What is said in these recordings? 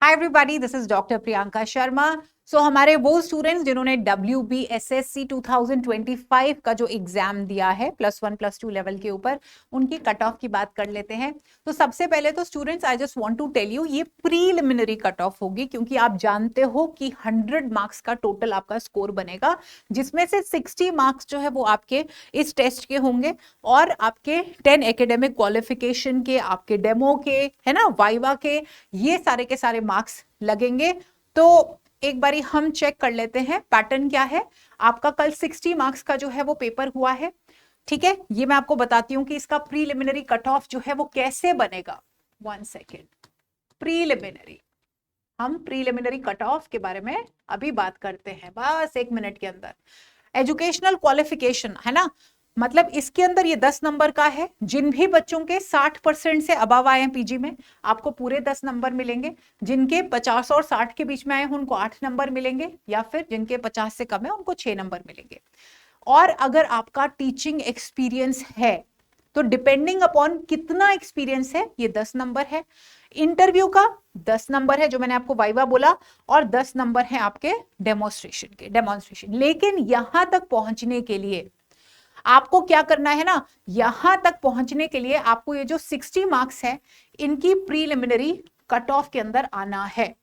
Hi everybody, this is doctor Priyanka Sharma. So हमारे वो students जिन्होंने WBSSC 2025 का जो एग्जाम दिया है +1 +2 लेवल के ऊपर, उनकी कट ऑफ की बात कर लेते हैं। तो सबसे पहले तो students, I just want to tell you, ये प्रीलिमिनरी कट ऑफ होगी, क्योंकि आप जानते हो कि 100 मार्क्स का टोटल आपका स्कोर बनेगा, जिसमें से 60 मार्क्स जो है वो आपके इस टेस्ट के होंगे और आपके 10 एकेडमिक क्वालिफिकेशन के, आपके डेमो के, है ना, वाइवा के, ये सारे के सारे मार्क्स लगेंगे। तो एक बारी हम चेक कर लेते हैं पैटर्न क्या है। आपका कल 60 मार्क्स का जो है वो पेपर हुआ है, ठीक है। ये मैं आपको बताती हूं कि इसका प्रीलिमिनरी कट ऑफ जो है वो कैसे बनेगा। 1 सेकेंड। प्रीलिमिनरी, हम प्रीलिमिनरी कट ऑफ के बारे में अभी बात करते हैं, बस 1 मिनट के अंदर। एजुकेशनल क्वालिफिकेशन है ना, मतलब इसके अंदर ये 10 नंबर का है। जिन भी बच्चों के 60% से अबव आए हैं पीजी में, आपको पूरे 10 नंबर मिलेंगे। जिनके 50 और 60 के बीच में आए हैं उनको 8 नंबर मिलेंगे, या फिर जिनके 50 से कम है उनको 6 नंबर मिलेंगे। और अगर आपका टीचिंग एक्सपीरियंस है तो डिपेंडिंग अपॉन कितना एक्सपीरियंस है, ये 10 नंबर है। इंटरव्यू का 10 नंबर है, जो मैंने आपको वाइवा बोला, और 10 नंबर है आपके डेमोन्स्ट्रेशन। लेकिन यहां तक पहुंचने के लिए आपको क्या करना है ना, यहां तक पहुंचने के लिए आपको ये जो 60 मार्क्स है, इनकी प्रीलिमिनरी कट ऑफ के अंदर आना है।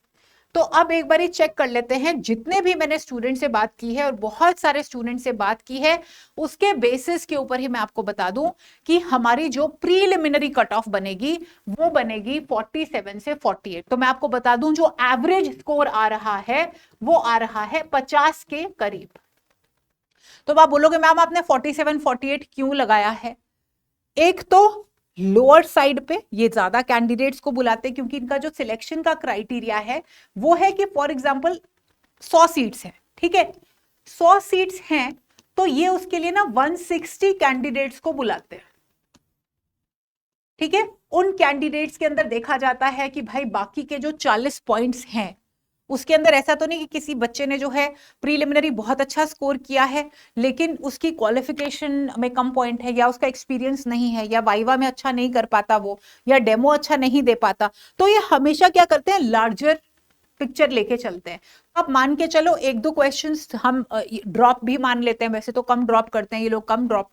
तो अब एक बार चेक कर लेते हैं, जितने भी मैंने स्टूडेंट से बात की है और बहुत सारे स्टूडेंट से बात की है, उसके बेसिस के ऊपर ही मैं आपको बता दूं कि हमारी जो प्रीलिमिनरी कट ऑफ बनेगी वो बनेगी 47 से 48। तो मैं आपको बता दूं, जो एवरेज स्कोर आ रहा है वो आ रहा है 50 के करीब। तो आप बोलोगे मैम आपने 47 48 क्यों लगाया है? एक तो लोअर साइड पे ये ज्यादा कैंडिडेट्स को बुलाते हैं, क्योंकि इनका जो सिलेक्शन का क्राइटेरिया है वो है कि फॉर एग्जांपल 100 सीट्स हैं, ठीक है, 100 सीट्स हैं, तो ये उसके लिए ना 160 कैंडिडेट्स को बुलाते हैं, ठीक है। उन कैंडिडेट्स के अंदर देखा जाता है कि भाई बाकी के जो 40 पॉइंट्स हैं उसके अंदर ऐसा तो नहीं कि किसी बच्चे ने जो है प्रीलिमिनरी बहुत अच्छा स्कोर किया है लेकिन उसकी क्वालिफिकेशन में कम पॉइंट है, या उसका एक्सपीरियंस नहीं है, या वाइवा में अच्छा नहीं कर पाता वो, या डेमो अच्छा नहीं दे पाता। तो ये हमेशा क्या करते हैं, लार्जर पिक्चर लेके चलते हैं। अब मान के चलो 1-2 क्वेश्चंस हम ड्रॉप भी मान लेते हैं, वैसे तो कम ड्रॉप करते हैं ये लोग, कम ड्रॉप।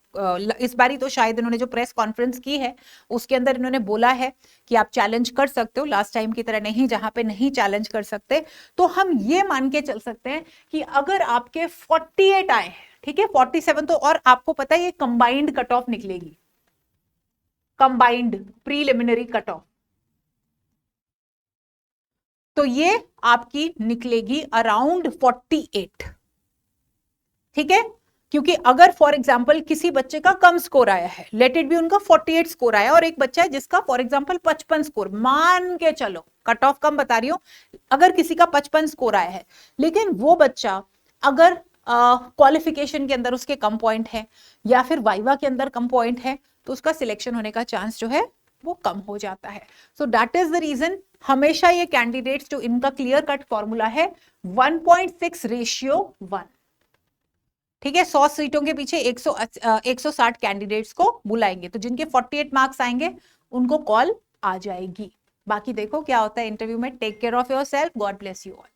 इस बारी तो शायद इन्होंने जो प्रेस कॉन्फ्रेंस की है उसके अंदर इन्होंने बोला है कि आप चैलेंज कर सकते हो, लास्ट टाइम की तरह नहीं जहां पे नहीं चैलेंज कर सकते। तो हम ये मान के चल सकते हैं कि अगर आपके 48 आए, ठीक है, 47 तो, और आपको पता है ये कंबाइंड कट ऑफ निकलेगी, कंबाइंड प्रीलिमिनरी कट ऑफ, तो ये आपकी निकलेगी अराउंड 48, ठीक है। क्योंकि अगर फॉर एग्जांपल किसी बच्चे का कम स्कोर आया है, लेट इट बी उनका 48 स्कोर आया, और एक बच्चा है जिसका फॉर एग्जांपल 55 स्कोर, मान के चलो, कट ऑफ कम बता रही हूं, अगर किसी का 55 स्कोर आया है, लेकिन वो बच्चा अगर क्वालिफिकेशन के अंदर उसके कम पॉइंट है, या फिर वाइवा के अंदर कम पॉइंट है, तो उसका सिलेक्शन होने का चांस जो है वो कम हो जाता है। So that is the reason हमेशा ये कैंडिडेट्स जो इनका क्लियर कट फॉर्मूला है 1.6:1, ठीक है। 100 सीटों के पीछे 160 कैंडिडेट्स को बुलाएंगे, तो जिनके 48 मार्क्स आएंगे उनको कॉल आ जाएगी। बाकी देखो क्या होता है इंटरव्यू में। Take care of your self, God bless you all.